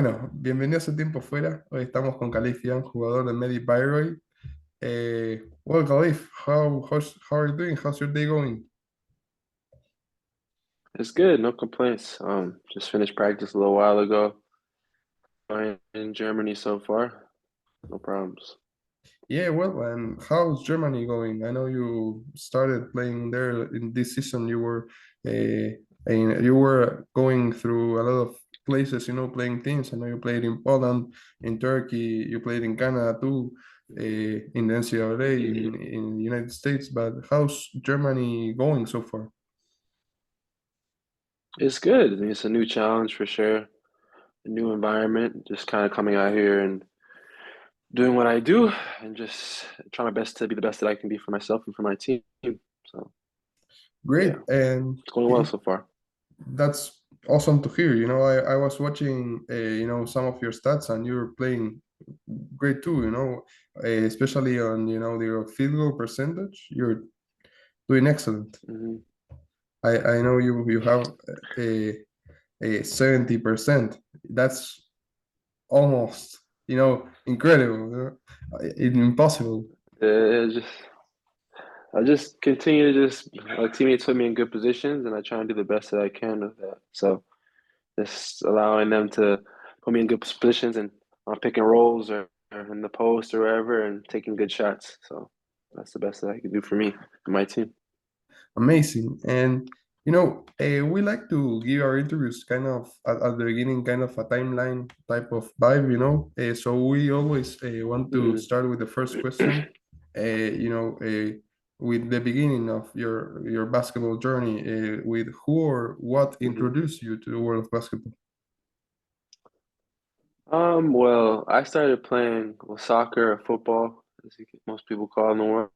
Bueno, bienvenidos a Tiempo Fuera. Hoy estamos con Kalif, jugador de Medi Byroy. Well, Kalif, how are you doing? How's your day going? It's good, no complaints. Just finished practice a little while ago. Fine in Germany so far, no problems. Yeah, well, and how's Germany going? I know you started playing there in this season. You were going through a lot of places, playing teams. I know you played in Poland, in Turkey, you played in Canada too, in the NCAA, in the United States. But how's Germany going so far? It's good. I mean, it's a new challenge for sure, a new environment. Just kind of coming out here and doing what I do, and just trying my best to be the best that I can be for myself and for my team. So Great, yeah, and it's going well so far. that's awesome to hear. I was watching, some of your stats, and you're playing great too. Especially on your field goal percentage, you're doing excellent. hmm I know you have a 70%. That's almost incredible. Impossible. Just I just continue to just teammates put me in good positions, and I try and do the best that I can with that. So just allowing them to put me in good positions and on pick and rolls or in the post or wherever and taking good shots. So that's the best that I can do for me and my team. Amazing. And we like to give our interviews kind of at the beginning, kind of a timeline type of vibe. So we always want to Mm-hmm. start with the first question. With the beginning of your basketball journey, with who or what Mm-hmm. introduced you to the world of basketball? Well, I started playing soccer or football, as most people call it in the world.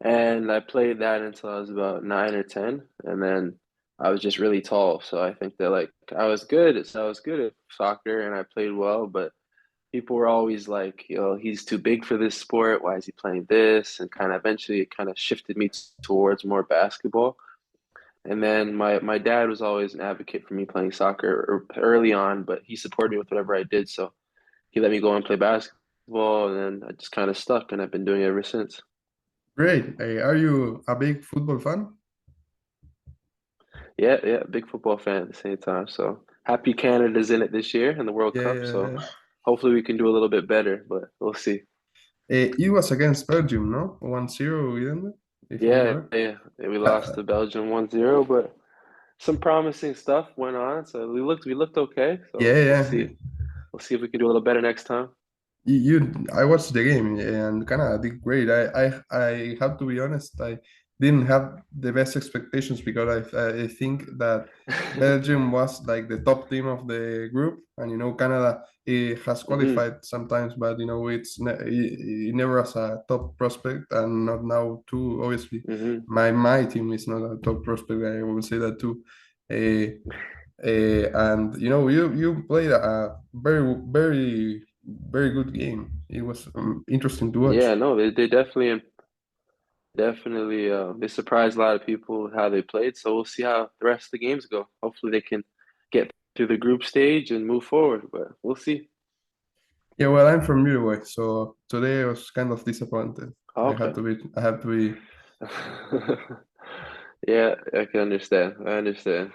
And I played that until I was about 9 or 10, and then I was just really tall. So I think that I was good at soccer and I played well, but people were always like, he's too big for this sport. Why is he playing this? And kind of eventually it kind of shifted me towards more basketball. And then my dad was always an advocate for me playing soccer early on, but he supported me with whatever I did. So he let me go and play basketball, and then I just kind of stuck, and I've been doing it ever since. Great. Are you a big football fan? Yeah, yeah, big football fan at the same time. So happy Canada's in it this year in the World Cup. So Yeah. hopefully we can do a little bit better, but we'll see. It was against Belgium, no? 1-0, didn't it? If I'm Yeah, correct. yeah, we lost Uh, to Belgium 1-0, but some promising stuff went on. So we looked okay. yeah, So we'll yeah. see. We'll see if we can do a little better next time. I watched the game and Canada did great. I have to be honest. I didn't have the best expectations because I think that Belgium was like the top team of the group, and Canada has hmm qualified sometimes, but it never as a top prospect, and not now too. Obviously, hmm my team is not a top prospect. I will say that too. Uh, and you played a very good game. It was interesting to watch. Yeah, no, they definitely they surprised a lot of people with how they played. So we'll see how the rest of the games go. Hopefully they can get through the group stage and move forward, but we'll see. Yeah, well, I'm from Uruguay, so today I was kind of disappointed. Okay. I have to be. Yeah, I can understand. I understand.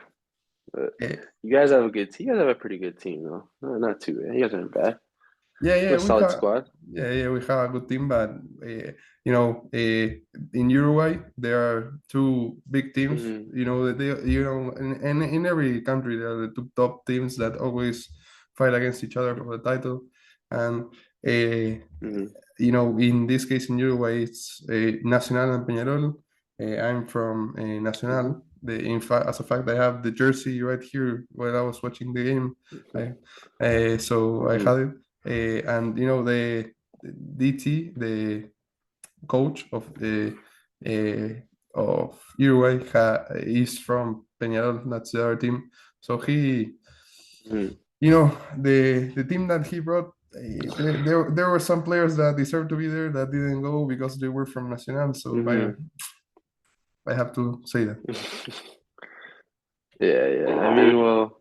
But eh, you guys have a good team. You guys have a pretty good team, though. No, not too bad. You guys aren't bad. yeah, You have a solid squad. we have a good team, but you know, in Uruguay there are two big teams. hmm In every country there are the two top teams that always fight against each other for the title, and hmm in this case in Uruguay, it's Nacional and Peñarol. I'm from hmm Nacional. In fact, as a fact, I have the jersey right here while I was watching the game. I, so I hmm had it. And the DT, the coach of Uruguay, is from Peñarol. That's the other team. So hmm the team that he brought, there were some players that deserved to be there that didn't go because they were from Nacional. So hmm I have to say that. Yeah, yeah. I mean, well,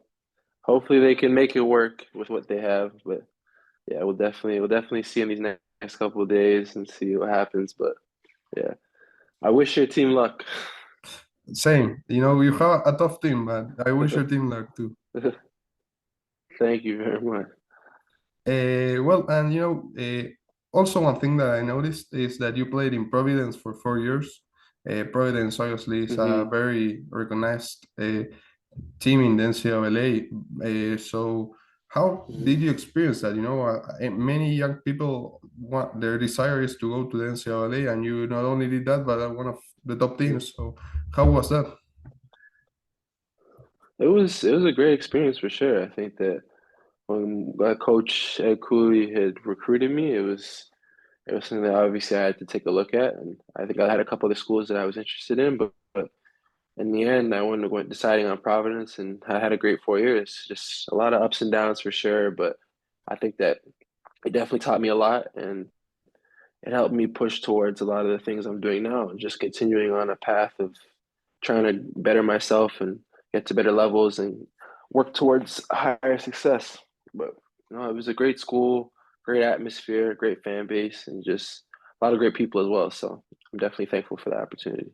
hopefully they can make it work with what they have. But yeah, we'll definitely see in these next couple of days and see what happens. But yeah, I wish your team luck. Same. You have a tough team, but I wish your team luck too. Thank you very much. Well, and also one thing that I noticed is that you played in Providence for 4 years. Providence obviously is a Hmm. very recognized team in the NCAA. So how did Hmm. you experience that? Many young people want their desire is to go to the NCAA, and you not only did that, but one of the top teams. So how was that? It was a great experience for sure. I think that when Coach Ed Cooley had recruited me, it was something that obviously I had to take a look at, and I think I had a couple of the schools that I was interested in, but in the end, I went deciding on Providence, and I had a great 4 years. Just a lot of ups and downs for sure, but I think that it definitely taught me a lot, and it helped me push towards a lot of the things I'm doing now, and just continuing on a path of trying to better myself and get to better levels and work towards higher success. But it was a great school, great atmosphere, great fan base, and just a lot of great people as well. So I'm definitely thankful for the opportunity.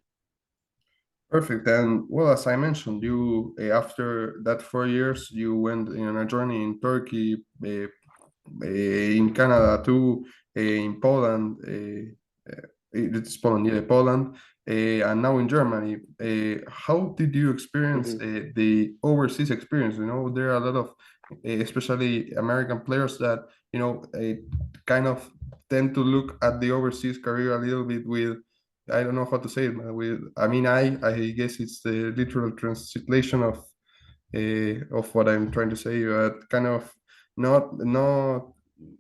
Perfect. And well, as I mentioned, you after that 4 years, you went on a journey in Turkey, in Canada too, in Poland. It's Poland, yeah, Poland, and now in Germany. How did you experience Hmm. the overseas experience? There are a lot of, especially American players that kind of tend to look at the overseas career a little bit with. I don't know how to say it, but I mean, I guess it's the literal translation of what I'm trying to say, but kind of not not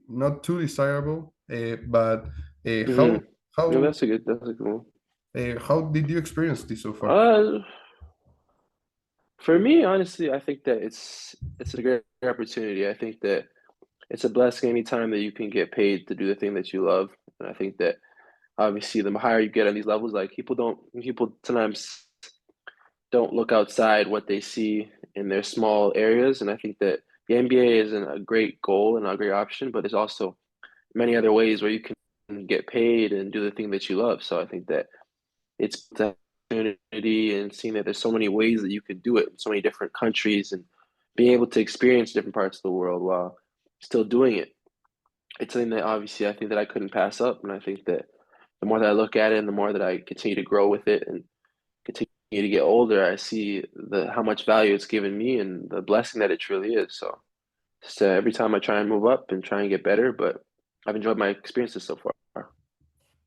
not too desirable. But uh, Hmm. how No, how that's a good one. how did you experience this so far? Uh, for me, honestly, I think that it's a great opportunity. I think that it's a blessing anytime that you can get paid to do the thing that you love. And I think that obviously the higher you get on these levels, like people sometimes don't look outside what they see in their small areas. And I think that the NBA isn't a great goal and a great option, but there's also many other ways where you can get paid and do the thing that you love. So I think that it's the opportunity and seeing that there's so many ways that you can do it in so many different countries and being able to experience different parts of the world while still doing it. It's something that obviously I think that I couldn't pass up. And I think that the more that I look at it and the more that I continue to grow with it and continue to get older, I see the how much value it's given me and the blessing that it truly is. So every time I try and move up and try and get better, but I've enjoyed my experiences so far.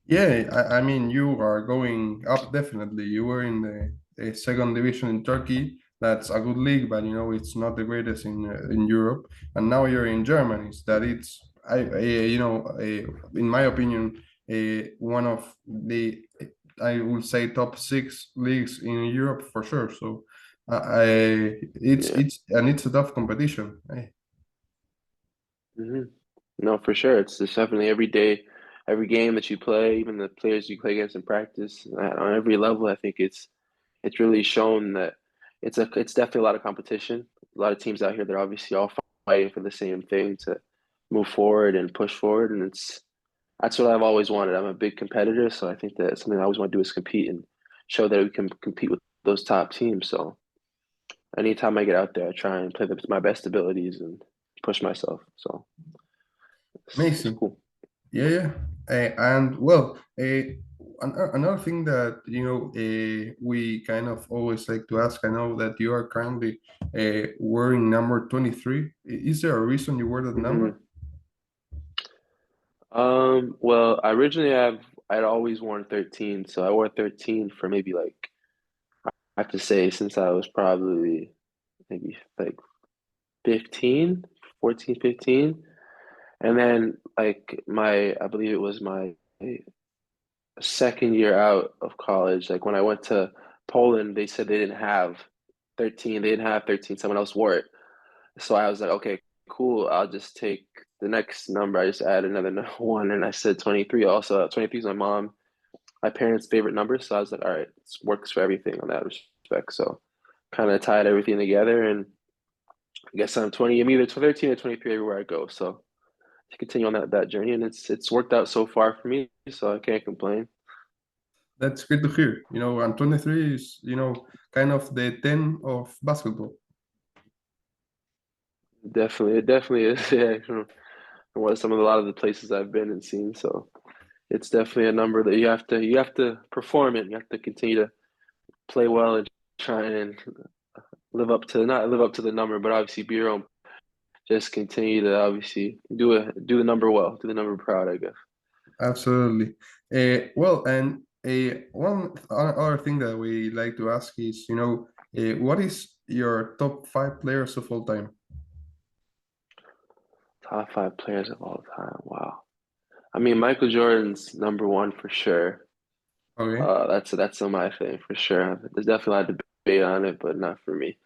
Yeah, I mean, you are going up definitely. You were in the second division in Turkey. That's a good league, but it's not the greatest in Europe. And now you're in Germany. That it's in my opinion, one of the I would say top six leagues in Europe for sure. So Yeah. it's a tough competition. Hmm. No, for sure. It's definitely every day, every game that you play, even the players you play against in practice, on every level, I think it's really shown that it's definitely a lot of competition. A lot of teams out here that are obviously all fighting for the same thing to move forward and push forward, and that's what I've always wanted. I'm a big competitor, so I think that something I always want to do is compete and show that we can compete with those top teams. So anytime I get out there, I try and play my best abilities and push myself. So it's Amazing. cool. Yeah, yeah. And well, another thing that we kind of always like to ask. I know that you are currently wearing number 23. Is there a reason you wear that number? Hmm. Well, I'd always worn 13, so I wore 13 for maybe like I have to say since I was probably maybe like 15, 14, 15. And then like I believe it was my second year out of college, like when I went to Poland, they said they didn't have 13, they didn't have 13, someone else wore it. So I was like, okay, cool, I'll just take the next number. I just add another one and I said 23. Also, 23 is my parents' favorite number. So I was like, all right, it works for everything on that respect. So kind of tied everything together and I guess I'm 20. I'm either 13 or 23 everywhere I go. So to continue on that journey, and it's worked out so far for me. So I can't complain. That's great to hear. And 23 is, kind of the 10 of basketball. Definitely, it definitely is. Yeah, from what a lot of the places I've been and seen. So it's definitely a number that you have to perform it. You have to continue to play well and try and live up to not live up to the number, but obviously be your own. Just continue to obviously do the number well, do the number proud, I guess. Absolutely. Well, and one other thing that we like to ask is, what is your top five players of all time? Top five players of all time. Wow. I mean, Michael Jordan's number one for sure. Okay, That's on my thing for sure. There's definitely a lot of debate on it, but not for me.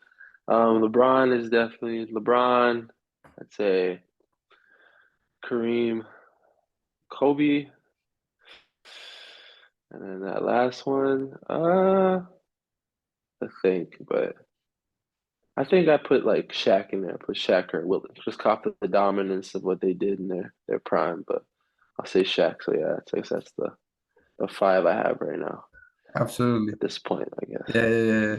LeBron is definitely LeBron. I'd say Kareem, Kobe, and then that last one. I think, but I think I put like Shaq in there. I put Shaq or Wilt, just off of the dominance of what they did in their prime. But I'll say Shaq. So yeah, I guess that's the five I have right now absolutely. at this point, I guess. Yeah, yeah,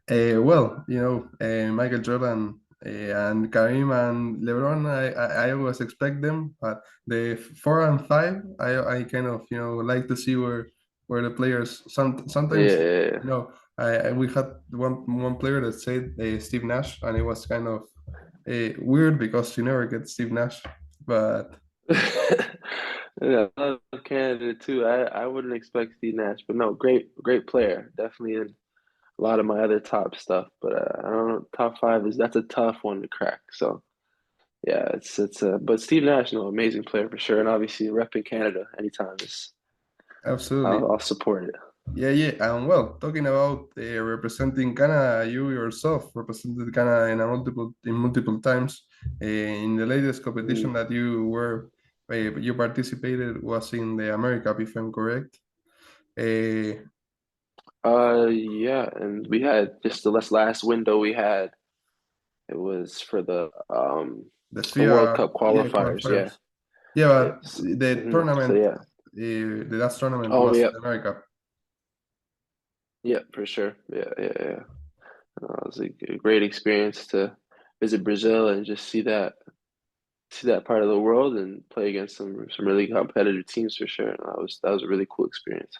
yeah. Well, Michael Jordan and Kareem and LeBron, I always expect them, but the four and five, I kind of like to see where the players Yeah, sometimes yeah, yeah. we had one player that said Steve Nash, and it was kind of weird because you never get Steve Nash, but Yeah, I love Canada too. I wouldn't expect Steve Nash, but no, great player. Definitely in a lot of my other top stuff. But I don't know, top five is that's a tough one to crack. So yeah, it's but Steve Nash, no, amazing player for sure, and obviously repping Canada anytime is absolutely. I'll support it. Yeah, yeah, and well, talking about representing Canada, you yourself represented Canada in multiple times. In the latest competition Mm. that you participated was in the America, if I'm correct. Uh, Yeah, and we had just the last window we had. It was for the the World FIA, Cup yeah, qualifiers. Yeah, qualifiers. Yeah, but yes. the So tournament, yeah. the last tournament Oh was yeah, the America. yeah, for sure. Yeah, yeah, yeah. It was a great experience to visit Brazil and just see that part of the world and play against some really competitive teams for sure. And that was a really cool experience.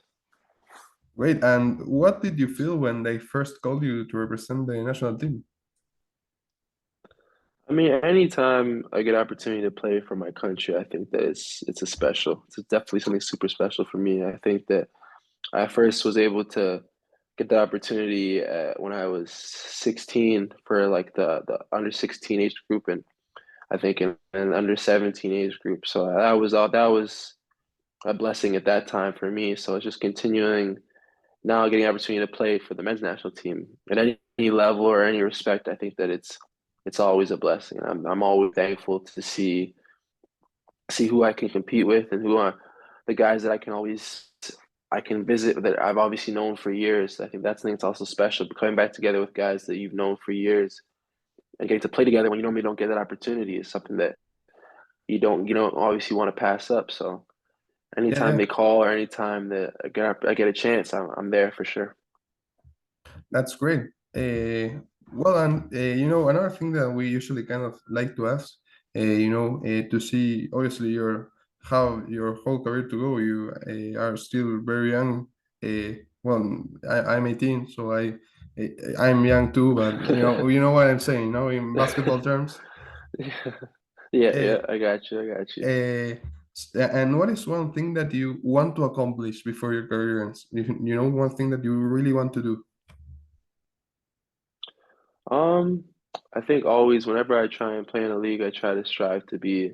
Great. And what did you feel when they first called you to represent the national team? I mean, anytime I get opportunity to play for my country, I think that it's definitely something super special for me. I think that I first was able to get the opportunity when I was 16 for like the under 16 age group, and I think in an under 17 age group. So that was a blessing at that time for me. So it's just continuing now getting the opportunity to play for the men's national team at any level or any respect. I think that it's always a blessing. I'm always thankful to see who I can compete with and who are the guys that I can visit that I've obviously known for years. I think that's the thing that's also special. But coming back together with guys that you've known for years and getting to play together when you normally don't get that opportunity is something that you don't obviously want to pass up. So Yeah, anytime yeah. they call or anytime that I get a chance, I'm there for sure. That's great. Well, and another thing that we usually kind of like to ask, to see obviously how your whole career to go. You are still very young. Well, I'm 18, so I'm young too, but you know what I'm saying. In basketball terms. Yeah, Uh, yeah, I got you. I got you. and what is one thing that you want to accomplish before your career ends? One thing that you really want to do. Um, I think always whenever I try and play in a league, I try to strive to be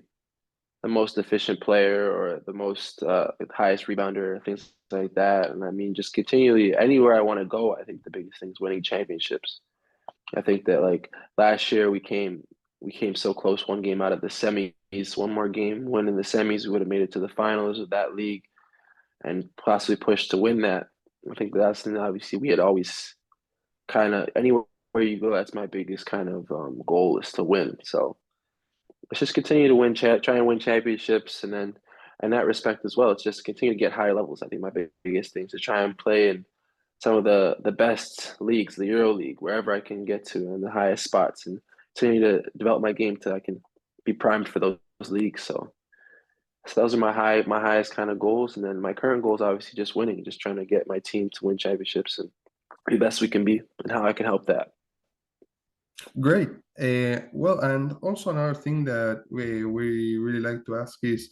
the most efficient player or the most highest rebounder, things like that. And I mean, just continually anywhere I want to go, I think the biggest thing is winning championships. I think that like last year we came so close one game out of the semis, one more game win in the semis, we would have made it to the finals of that league and possibly pushed to win that. I think that's something that obviously we had always kind of anywhere you go, that's my biggest kind of goal is to win. So let's just continue to try and win championships, and then in that respect as well, it's just continue to get higher levels. I think my biggest thing is to try and play in some of the best leagues, the Euro League, wherever I can get to in the highest spots, and continue to develop my game till I can be primed for those leagues. So those are my highest kind of goals, and then my current goal is obviously just winning, just trying to get my team to win championships and be the best we can be, and how I can help that. Great. Well, and also another thing that we really like to ask is,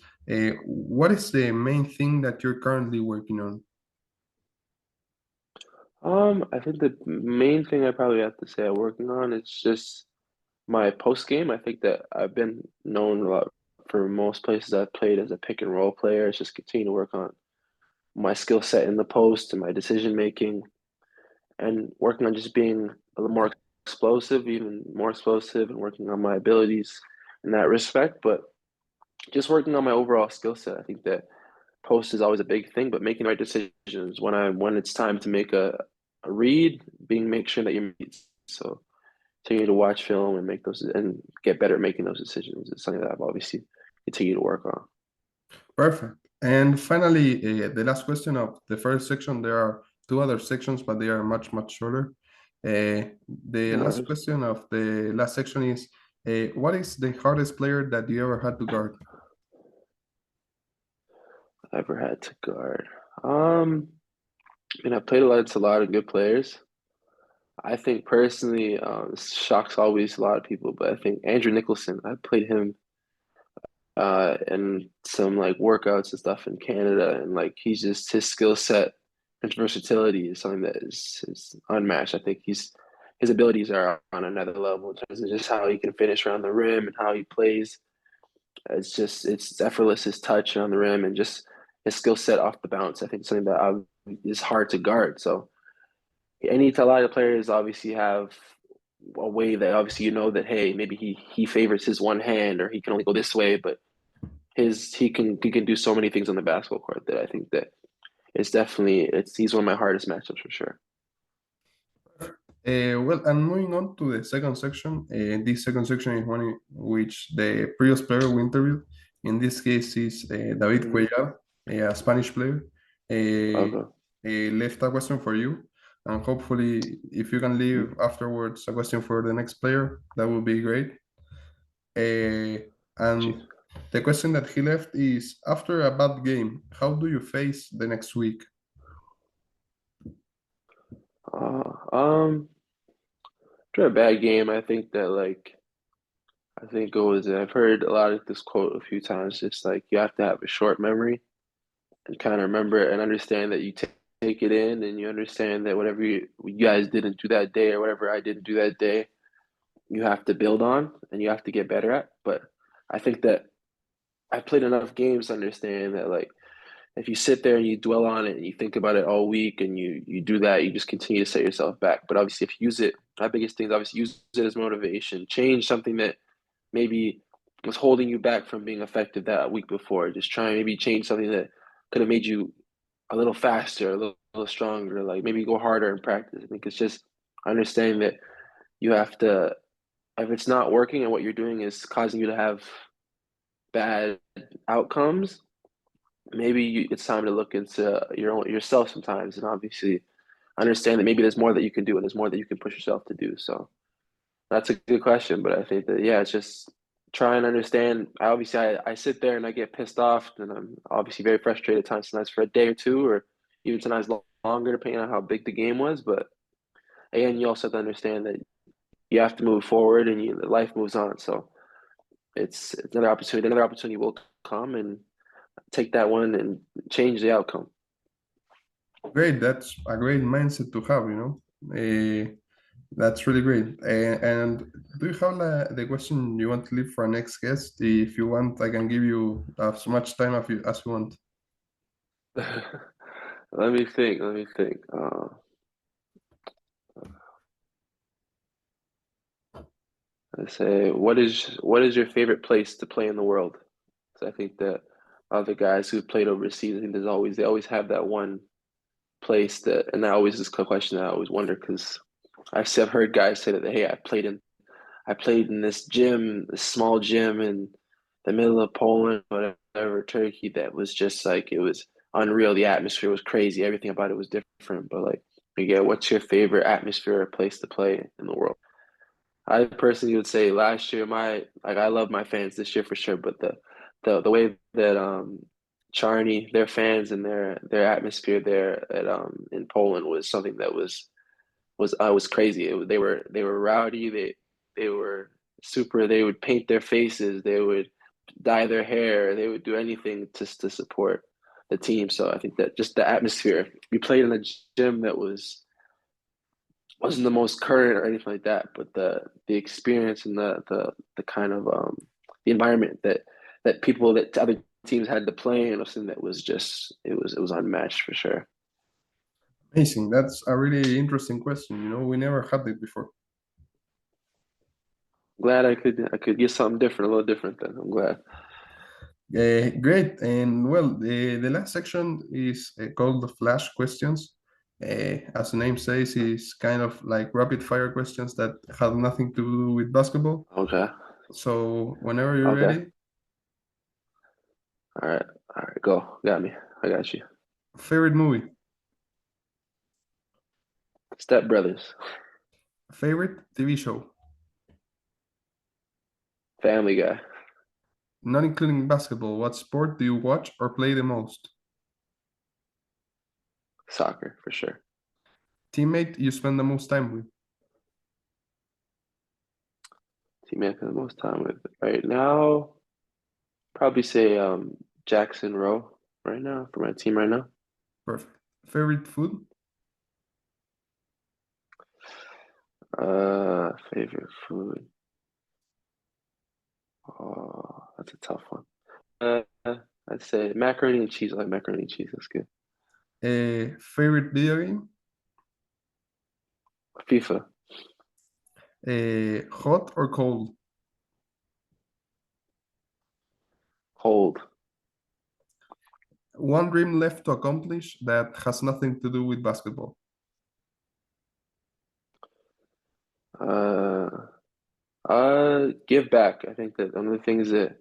what is the main thing that you're currently working on? I think the main thing I probably have to say I'm working on is just my post game. I think that I've been known a lot for most places I've played as a pick and roll player. It's just continue to work on my skill set in the post and my decision making, and working on just being a little more explosive, even more explosive, and working on my abilities in that respect. But just working on my overall skill set. I think that post is always a big thing, but making the right decisions when it's time to make a read, make sure that you so continue to watch film and make those and get better at making those decisions is something that I've obviously continued to work on. Perfect. And finally, the last question of the first section, there are two other sections, but they are much, much shorter. The No last worries. question of the last section is, what is the hardest player that you ever had to guard? I've ever had to guard. I played against a lot of good players. I think personally, this shocks always a lot of people, but I think Andrew Nicholson, I played him and some like workouts and stuff in Canada, and like he's just his skill set and versatility is something that is unmatched. I think his abilities are on another level in terms of just how he can finish around the rim and how he plays. It's effortless, his touch on the rim and just his skill set off the bounce. I think something that is hard to guard. So a lot of players obviously have a way that obviously you know that hey maybe he favors his one hand or he can only go this way, but he can do so many things on the basketball court that I think that it's he's one of my hardest matchups for sure. Well, and moving on to the second section, this second section is one in which the previous player we interviewed, in this case is David Mm-hmm. Cuellar, a Spanish player, uh, Okay. left a question for you. And hopefully, if you can leave afterwards a question for the next player, that would be great. And Jeez. the question that he left is, after a bad game, how do you face the next week? Uh, um, After a bad game, I think it was I've heard a lot of this quote a few times. Just like you have to have a short memory and kind of remember it and understand that take it in and you understand that whatever you guys didn't do that day or whatever I didn't do that day, you have to build on and you have to get better at. But I think that I've played enough games to understand that like if you sit there and you dwell on it and you think about it all week and you do that, you just continue to set yourself back. But obviously, if you use it, my biggest thing is obviously use it as motivation. Change something that maybe was holding you back from being effective that week before. Just try and maybe change something that could have made you a little faster, little stronger. Like maybe go harder in practice. I think it's just understanding that you have to. If it's not working and what you're doing is causing you to have bad outcomes, it's time to look into yourself sometimes, and obviously understand that maybe there's more that you can do and there's more that you can push yourself to do. So that's a good question, but I think that yeah, it's just try and understand. I sit there and I get pissed off, and I'm obviously very frustrated at times, sometimes for a day or two, or even sometimes longer, depending on how big the game was. But again, you also have to understand that you have to move forward, and life moves on. So it's another opportunity. Another opportunity will come, and take that one and change the outcome. Great, that's a great mindset to have, you know. That's really great. And do you have the question you want to leave for our next guest? If you want, I can give you as much time as you want. Let me think. Let me think. Let's say, what is your favorite place to play in the world? So I think that other guys who played overseas, I think they always have that one place that, and that always is a question that I always wonder because I've heard guys say that, hey, I played in this gym, this small gym in the middle of Poland, whatever, Turkey, that was just like it was unreal. The atmosphere was crazy. Everything about it was different. But like, yeah, what's your favorite atmosphere or place to play in the world? I personally would say last year, I love my fans this year for sure, but the way that Charney, their fans and their atmosphere there at in Poland was something that was crazy. They were rowdy. They were super. They would paint their faces. They would dye their hair. They would do anything just to support the team. So I think that just the atmosphere. We played in a gym that wasn't the most current or anything like that, but the experience and the kind of the environment that people that other teams had to play in, or something that was just it was unmatched for sure. Amazing. That's a really interesting question. We never had it before. Glad I could get something different, a little different. Then I'm glad. Great. And well, the last section is called the flash questions. As the name says, is kind of like rapid fire questions that have nothing to do with basketball. Okay, So whenever you're okay, ready, all right, all right, go, got me, I got you. favorite movie, Step Brothers, favorite TV show, Family Guy, not including basketball, what sport do you watch or play the most? soccer for sure. Teammate you spend the most time with? Team I spend the most time with right now, probably say Jackson Rowe right now for my team right now. Perfect. Favorite food? Favorite food. Oh, that's a tough one. I'd say macaroni and cheese. I like macaroni and cheese. That's good. Favorite video game? FIFA, Hot or cold? cold. One dream left to accomplish that has nothing to do with basketball. Uh, give back. I think that one of the things that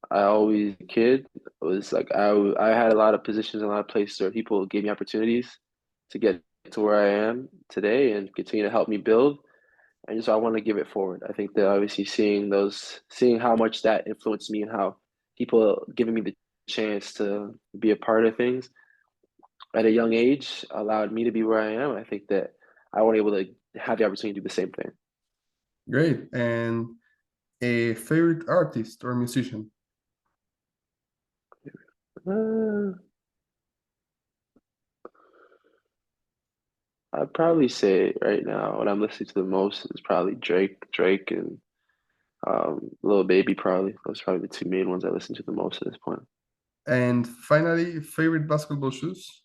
I always kid was like I had a lot of positions in a lot of places where people gave me opportunities to get to where I am today and continue to help me build. And just I want to give it forward. I think that obviously seeing how much that influenced me and how people giving me the chance to be a part of things at a young age allowed me to be where I am. I think that I want able to have the opportunity to do the same thing. Great. And a favorite artist or musician? Uh, I'd probably say right now what I'm listening to the most is probably Drake and Lil Baby probably. Those are probably the two main ones I listen to the most at this point. And finally, favorite basketball shoes?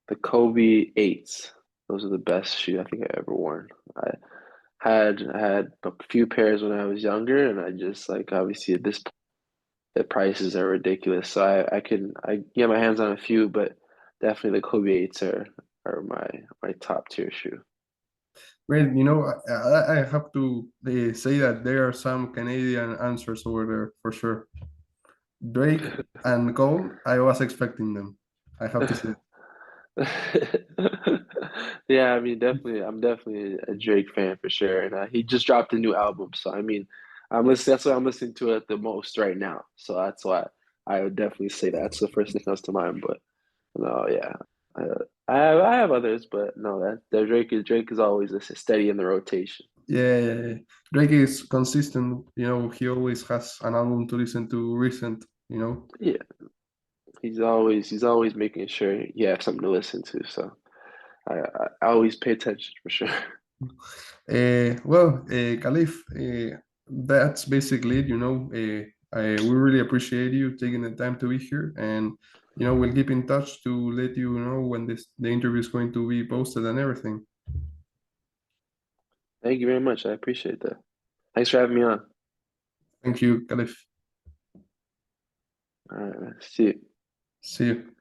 The Kobe eights. Those are the best shoes I think I ever worn. I had a few pairs when I was younger, and I just like obviously at this point the prices are ridiculous. So I get my hands on a few, but definitely the Kobe eights are my top tier shoe. Great. I have to say that there are some Canadian answers over there for sure. Drake and Cole, I was expecting them. I have to say. Yeah, I mean, definitely, I'm definitely a Drake fan for sure, and he just dropped a new album. So I mean, I'm listening. That's what I'm listening to it the most right now. So that's why I would definitely say that's the first thing that comes to mind. But no, yeah, I have others, but no, that the Drake is always steady in the rotation. Yeah, Drake is consistent. He always has an album to listen to recent. Yeah, he's always making sure you have something to listen to. So I always pay attention for sure. Well, Khalif, that's basically it. We really appreciate you taking the time to be here, and we'll keep in touch to let you know when the interview is going to be posted and everything. Thank you very much. I appreciate that. Thanks for having me on. Thank you, Khalif. All right, man. See you. See you.